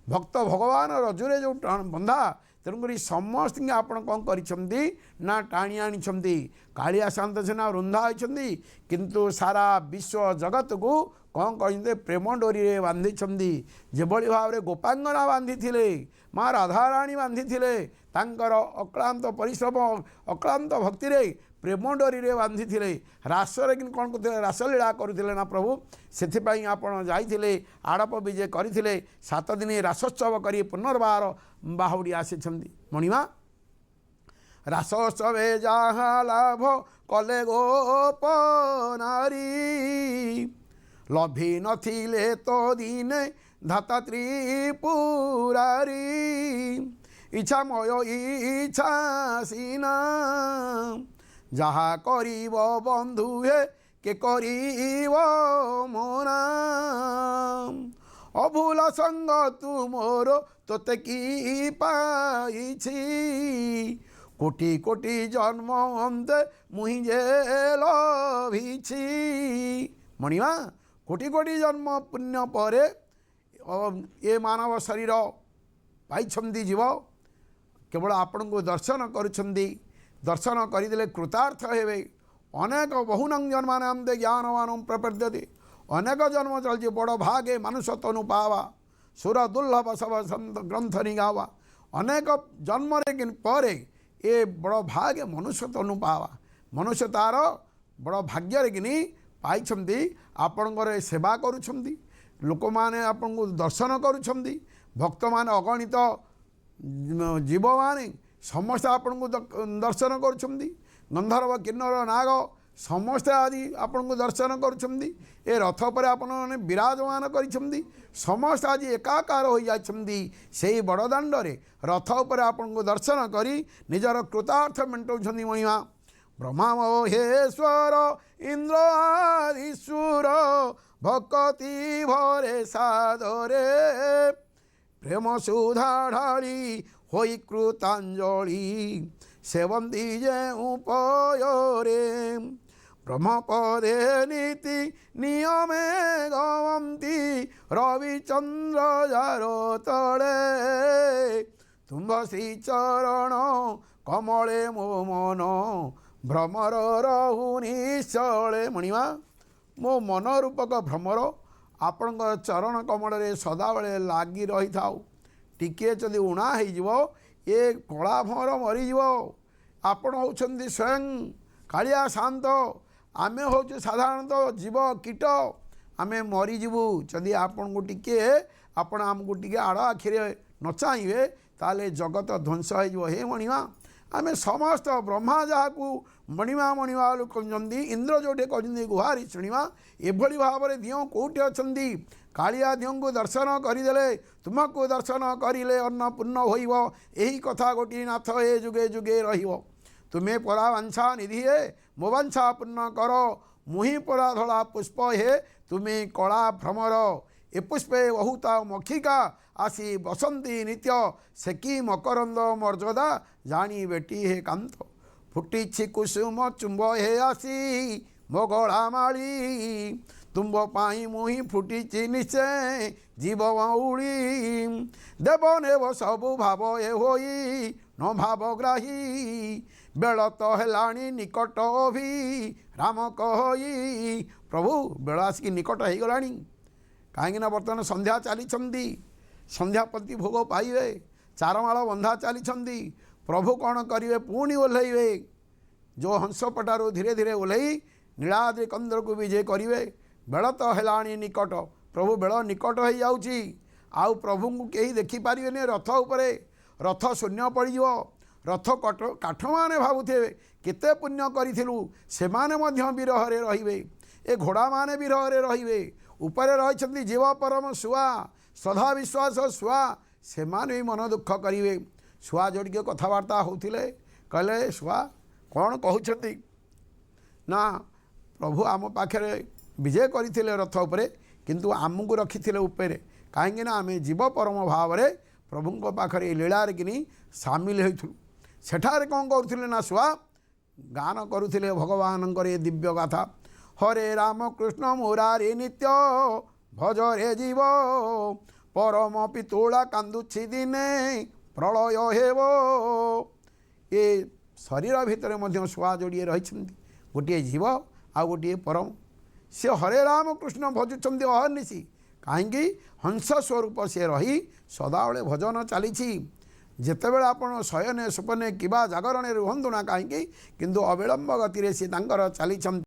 भक्त भगवान रजुरे जो बंधा तेणुक समस्त आपण कौन ना टाणी आनी कालिया शांत सेना रुंधा होती किंतु सारा विश्व जगत को कौन कहते प्रेम डोरी रे बांधी जेभली भाव में गोपांगना बांधी थे माँ राधाराणी बांधी थे तांकर अक्लांत परिश्रम अक्लांत भक्ति रे प्रेम डोरी रे बांधी थे रासरे कि कौन करते रासलीला करुले ना प्रभु से आपण जाइए आड़प विजय करते 7 दिन रासोत्सव कर पुनर्बार बाहुड़ी आसी मणिमा रासोत्सवे जहाँ लाभ कले गोप नारी लभी नथिले तो दिने धाता त्रिपुरारी इच्छामय इच्छा सीना जहाँ करीब बंधु हे के करीब मोना अभूल संग तुमोर तोते की पाइछि कोटि कोटि जन्म अंते मुहि जे लभिछि मणिमा कोटि कोटि जन्म पुण्य पर ये मानव शरीर पाइछंदी जीव केवल आपण को दर्शन करुछंदी दर्शन करदे कृतार्थ हेबे अनेक बहुनंग जन्माने ज्ञानवान प्रपद्यते अनेक जन्म चलती बड़ भागे मनुष्य तनु पावा सुर दुर्लभ सब ग्रंथ निगावा अनेक जन्म पर ये बड़ भागे मनुष्य तनु पावा मनुष्य तार बड़ भाग्य कि पाई आपणकर सेवा करुछंदी लोक माने आपन को दर्शन करुछंदी भक्त मान अगणित जीव माने समस्त आपन को दर्शन करुछंदी गंधर्व किन्नर नाग समस्ते आदि आपन को दर्शन करुछंदी ए रथ पर आपन विराजमान करिछंदी समस्त आज एकाकार हो जाछंदी सेही बड़दाण्ड रे रथ पर आपन को दर्शन करी निजर कृतार्थ मेंटौछंदी महिमा ब्रह्मा महेश्वर इंद्र आदिशूर भक्ति भरे सादरे प्रेम सुधा ढाली होई कृतांजलि सेवंती जे उपयोरे ब्रह्मपदे नीति नियमे गवंती रविचंद्र जारो तले तुम्भ श्री चरण कमले मो मन भ्रमर रहु निश्चले मणिमा मो मन रूपक भ्रमर आपण चरण कमल सदा बेले लगी रही था टिके जदि उणा हो ये कला भंवर मरीज आपण होउछंदी स्वयं कालिया शांत आमे होचु साधारणतः जीव कीट आमे मरीजु जदि आपण को टिके आपण आमको टिके आड़ आखिरे न चाहिए ताले जगत ध्वंस हो हे मणिमा आमे समस्त ब्रह्मा जहाँ को मणिमा मणिमा लोक कहते इंद्र जोटे कहते गुहारी शुणिमा एभली भाव में दिओ कौटे अच्छी कालिया दिओ को दर्शन करदे तुमको दर्शन करें अन्नपूर्ण होई कथा गोटी नाथ ए जुगे जुगे रहिबो तुम्हें परा वांछा निधि हे मो वांछा पूर्ण कर मुही परा धला पुष्प हे तुम्हें कला भ्रमर ए पुष्पे बहुता मक्षिका आसी बसंती नित्य सेकी मकरंद मर्यादा जानी बेटी हे कांत फुटी कुसुम चुंब हे आसी मो गला माली तुम्ब पाई मुही फुटी निश्चय जीव बाउली देव नेव सबु भाव ए होई न भावग्राही बेल तो हेलाणी निकट भी राम कही प्रभु बेल आसिक निकट हो गलानी कहीं बर्तमान संध्या चली संध्यापति भोग पाइबे चारमाल बंधा चली प्रभु कौन करेंगे पुणी ओह्लैबे जो हंसपटारू धीरे धीरे ओह्लई नीलाद्रि कंदर को विजय करेंगे बेल तो हेलाणी निकट प्रभु बेल निकट हो जाऊँगी आउ प्रभु को कहीं देखिपारे रथ उपरे रथ शून्य पड़ रथ काठ माने भावुथे केते पुण्य करिथिलु से माने मध्य विरह रे रहिबे ए घोड़ा माने विरह रे रहिबे उपरे रहिछंती जीव परम सुआ श्रद्धा विश्वास सुआ से माने मन दुख करिवे सुआ जोड़िके कथबार्ता होथिले कहले सुआ कौन कहउछंती ना प्रभु आम पाखे विजय करथिले रथ उपरे किंतु आमको रखिथिले उपरे कहीं ना आम जीव परम भाव में प्रभु पाखे लीलार कि सामिल होइथुलु सेठारे कौन करुले ना सुआ गान करुले भगवान ये दिव्य गाथा हरे राम कृष्ण मुरारी नित्य भज रे जीव परम पितुला कांदुछि दिने प्रलय हेब। ये शरीर भितर मध्य शुआ जोड़िए रही गोटे जीव आ गोटे परम से हरे राम कृष्ण भजुंट अहर्निशी कहीं हंस स्वरूप से रही सदाबले भजन चली जितेबले आपण शयने सुपने कि जागरण रुहतु ना कहीं किंतु अविलंब गति से चली